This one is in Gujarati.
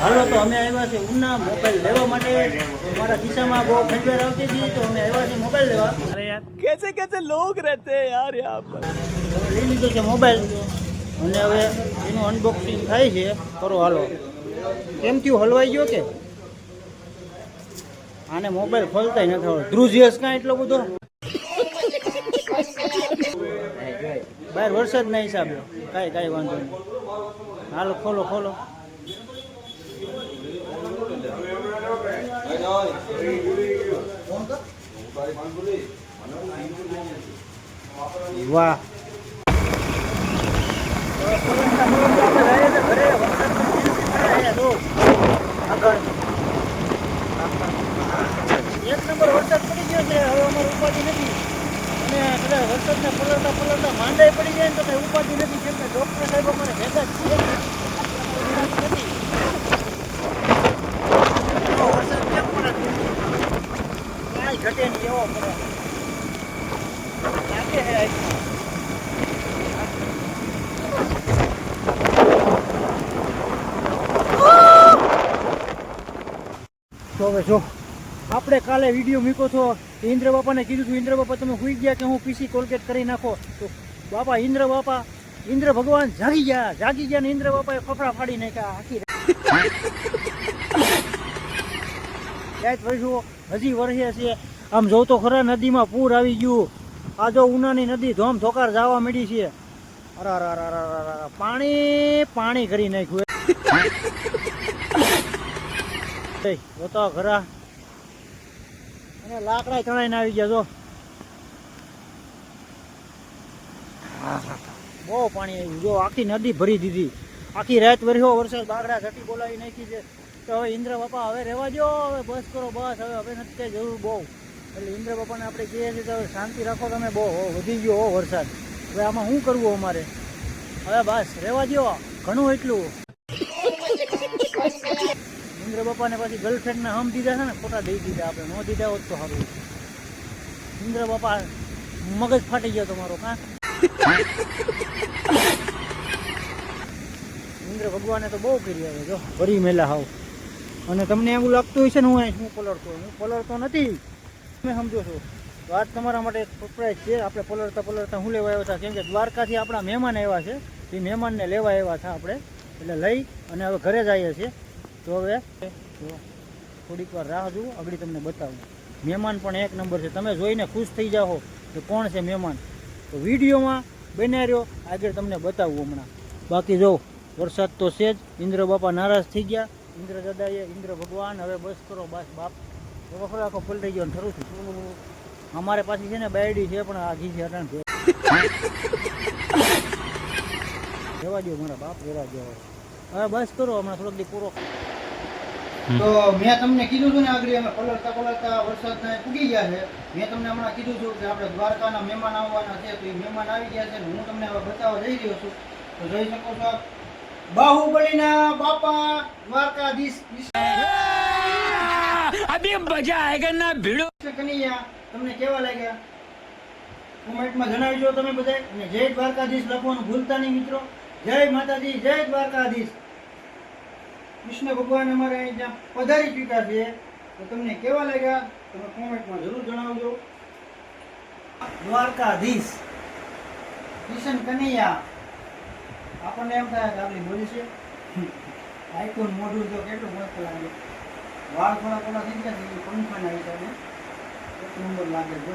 હાલો તો અમે આવ્યા છે ઉના મોબાઈલ લેવા માટે. અમારા ખિસ્સામાં બહુ ફેરફાર આવતી હતી તો અમે આવ્યા છીએ મોબાઈલ લેવા. અરે યાર कैसे कैसे लोग रहते हैं यार यहाँ पर। લઈ લીધો છે મોબાઈલ અને હવે એનું અનબોક્સિંગ થાય છે. કરો હાલો. કેમ થયું, હલવાઈ ગયો કે? આને મોબાઈલ ખોલતાય નથી આવડતો. ધ્રુજિયસ કાં એટલો બધો બહાર વરસાદના હિસાબે કાંઈ વાંધો નહીં. હાલો ખોલો ખોલો. વાહ એક નંબર વરસાદ પડી ગયો છે. હવે અમારે ઉપાધિ નથી. અને કદાચ વરસાદને પલળતા માંડાઈ પડી જાય ને તો કઈ ઉપાધિ નથી. કેમ કે ડોક્ટર સાહેબ અમારે ભેગા જ છે. વરસાદ કેમ પડે કાંઈ ઘટે નહીં એવો પડે લાગે છે. તો હવે જો આપણે કાલે વિડીયો મૂક્યો હતો. ઇન્દ્ર બાપાને કીધું હતું, ઇન્દ્ર બાપા તમે સુઈ ગયા કે હું પીસી કોલગેટ કરી નાખો. તો બાપા ઇન્દ્ર ભગવાન જાગી ગયા ને ઇન્દ્ર બાપાએ ફફડા ફાડી નાખ્યા આખી રાત. હજી વરસે છે. આમ જોઉં તો ખરા નદીમાં પૂર આવી ગયું. આ જો ઉનાની નદી ધોમ ધોકાર જવા માંડી છે. અરે પાણી કરી નાખ્યું. જોતો ખરા અને લાકડા ચણાઈને આવી ગયા. જો બહુ પાણી આવ્યું. જો આખી નદી ભરી દીધી. આખી રાત વર્યો વરસાદ. બાગડા ઘટી બોલાવી નાખી છે. તો હવે ઇન્દ્ર બાપા હવે રહેવા દો. હવે બસ કરો બસ. હવે નથી કઈ જરૂર બહુ. એટલે ઇન્દ્ર બાપાને આપણે કહીએ છીએ હવે શાંતિ રાખો તમે. બહુ વધી ગયો હો વરસાદ. હવે આમાં શું કરવું અમારે? હવે બસ રહેવા દો. ઘણું એટલું. ઇન્દ્ર બાપાને પછી ગર્લફ્રેન્ડને હમ દીધા છે ને, ખોટા દઈ દીધા. આપણે ન દીધા હોત તો સારું. ઇન્દ્ર બાપા મગજ ફાટી ગયો તમારો કાં? ઇન્દ્ર ભગવાને તો બહુ કરી આવે. જો ભરી મેલા હાવ. અને તમને એવું લાગતું હોય છે ને હું પલળતો નથી. તમે સમજો છો. વાત તમારા માટે એક સરપ્રાઈઝ છે. આપણે પલળતા હું લેવા આવ્યા હતા. કેમ કે દ્વારકાથી આપણા મહેમાન આવ્યા છે. એ મહેમાનને લેવા આવ્યા હતા આપણે. એટલે લઈ અને હવે ઘરે જ આવ્યા છીએ. તો હવે થોડીક વાર રાહ જુઓ, આગળ તમને બતાવું. મહેમાન પણ એક નંબર છે. તમે જોઈને ખુશ થઈ જાઓ કે કોણ છે મહેમાન. તો વિડીયોમાં બન્યા રહ્યો, આગળ તમને બતાવું હમણાં. બાકી જો વરસાદ તો છે જ. ઇન્દ્ર બાપા નારાજ થઈ ગયા. ઇન્દ્ર દાદાએ ઇન્દ્ર ભગવાન હવે બસ કરો બસ બાપ. આખો પલટી ગયો ઠરું છું. અમારે પાછી છે ને બાયડી છે પણ આઘી છે. અટાણ જવા દો મારા બાપ, રહેવા દો. હવે બસ કરો હમણાં થોડોક દી પૂરો. તો મેં તમને કીધું હતું ને આગળ અમે પલળતા વરસાદના પૂગી ગયા છે. મેં તમને હમણાં કીધું છું કે આપણે દ્વારકાના મહેમાન આવવાના છે. તો એ મહેમાન આવી ગયા છે ને હું તમને હવે બતાવવા જઈ રહ્યો છું. તો જોઈ શકો છો બાહુબલીના બાપા દ્વારકાધીશ अभी मजा आएगा ना भिड़ो. કનૈયા તમને કેવા લાગ્યા કોમેન્ટમાં જણાવજો તમે બધા. અને જય દ્વારકાધીશ લખવાનું ભૂલતા નહીં મિત્રો. જય માતાજી, જય દ્વારકાધીશ. કૃષ્ણ ભગવાન અમારે અહીંયા પધારી ચૂક્યા છે. તો તમને કેવા લાગ્યા તમે કોમેન્ટમાં જરૂર જણાવજો. દ્વારકાધીશ કૃષ્ણ કનૈયા. આપણને એમ થાય કે આપણી બોલી છે. આઈકોન મોઢું તો કેટલું મસ્ત લાગે. વાળ થોડા થઈ ગયા છે. પંખાના હિસાબે એક નંબર લાગે છે.